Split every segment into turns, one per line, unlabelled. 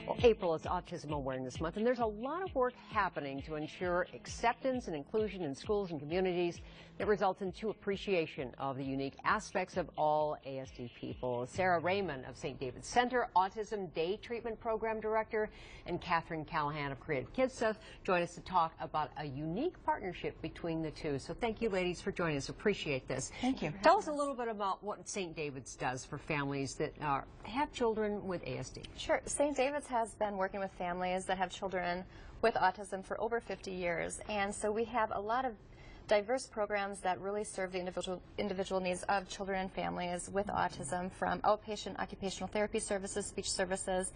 Well, April is Autism Awareness Month, and there's a lot of work happening to ensure acceptance and inclusion in schools and communities that results into appreciation of the unique aspects of all ASD people. Sarah Raymond of St. David's Center, Autism Day Treatment Program Director, and Catherine Callahan of Creative Kids Stuff join us to talk about a unique partnership between the two. So thank you, ladies, for joining us. Appreciate this.
Thank you.
Tell us a little bit about what St. David's does for families that have children with ASD.
Sure. St. David's has been working with families that have children with autism for over 50 years, and so we have a lot of diverse programs that really serve the individual needs of children and families with autism, from outpatient occupational therapy services, speech services,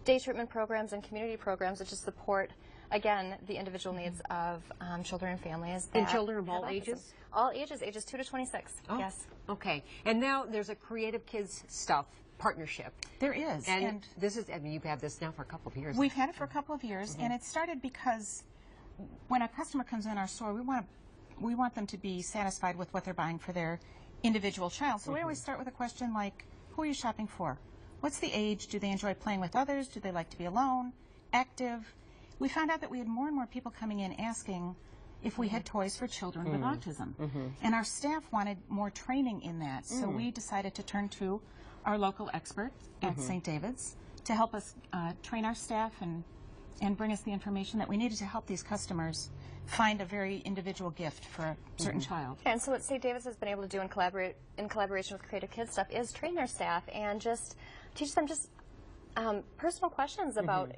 day treatment programs, and community programs that just support, again, the individual needs of children and families.
And children of all ages?
All ages, ages 2 to 26, yes.
Okay. And now there's a Creative Kids Stuff partnership.
There is.
And this is, I mean, you've had this now for a couple of years.
We've had it for a couple of years, and it started because when a customer comes in our store, we want them to be satisfied with what they're buying for their individual child. So we always start with a question like, who are you shopping for? What's the age? Do they enjoy playing with others? Do they like to be alone? Active? We found out that we had more and more people coming in asking if we had toys for children with autism. And our staff wanted more training in that. So we decided to turn to our local expert at St. David's to help us train our staff and bring us the information that we needed to help these customers find a very individual gift for a certain child.
And so what St. David's has been able to do in collaboration with Creative Kids Stuff is train their staff and just teach them just personal questions about,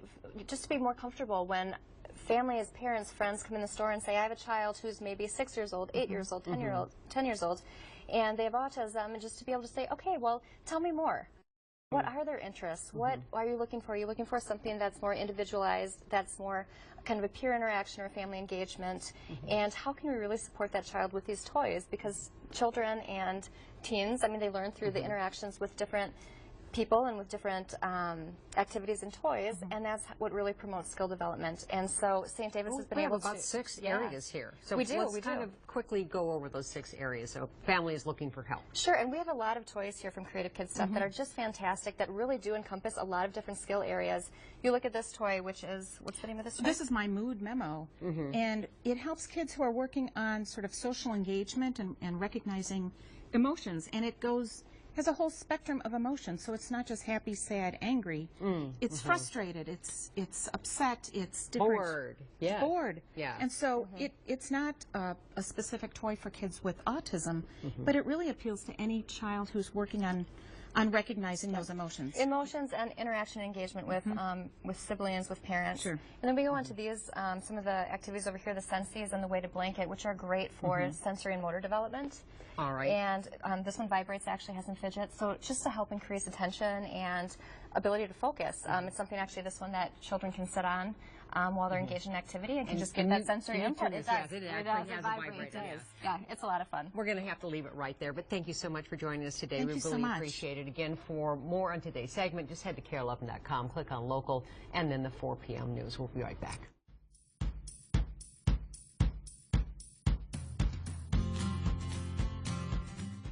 just to be more comfortable when families, parents, friends come in the store and say, I have a child who's maybe 6 years old, 8 years old, 10 years old, and they have autism, and just to be able to say, okay, well, tell me more. What are their interests? What are you looking for? Are you looking for something that's more individualized, that's more kind of a peer interaction or family engagement? And how can we really support that child with these toys? Because children and teens, I mean, they learn through the interactions with different people and with different activities and toys, and that's what really promotes skill development. And so St. David's has been able to...
We have about 6 areas here. So
we do.
Let's kind of quickly go over those 6 areas. So family is looking for help.
Sure, and we have a lot of toys here from Creative Kids Stuff that are just fantastic, that really do encompass a lot of different skill areas. You look at this toy, which is, what's the name of this toy?
This is my mood memo, and it helps kids who are working on sort of social engagement and recognizing emotions, and it has a whole spectrum of emotions, so it's not just happy, sad, angry. It's frustrated, it's upset, it's different.
Bored.
Bored.
Yeah.
And so it's not a specific toy for kids with autism, but it really appeals to any child who's working on recognizing those emotions.
Emotions and interaction and engagement with siblings, with parents.
Sure.
And then we go on to these, some of the activities over here, the Sensies and the Weighted Blanket, which are great for sensory and motor development.
All right.
And this one vibrates, actually has some fidgets, so just to help increase attention and ability to focus. It's something, actually, this one that children can sit on while they're engaged in activity and can just get that sensory input.
It does. It actually has a vibrator.
Yeah, it's a lot of fun.
We're going to have to leave it right there, but thank you so much for joining us today.
Thank
we
you so
really
much.
appreciate it. Again, for more on today's segment, just head to KARE11.com, click on local, and then the 4 p.m. news. We'll be right back.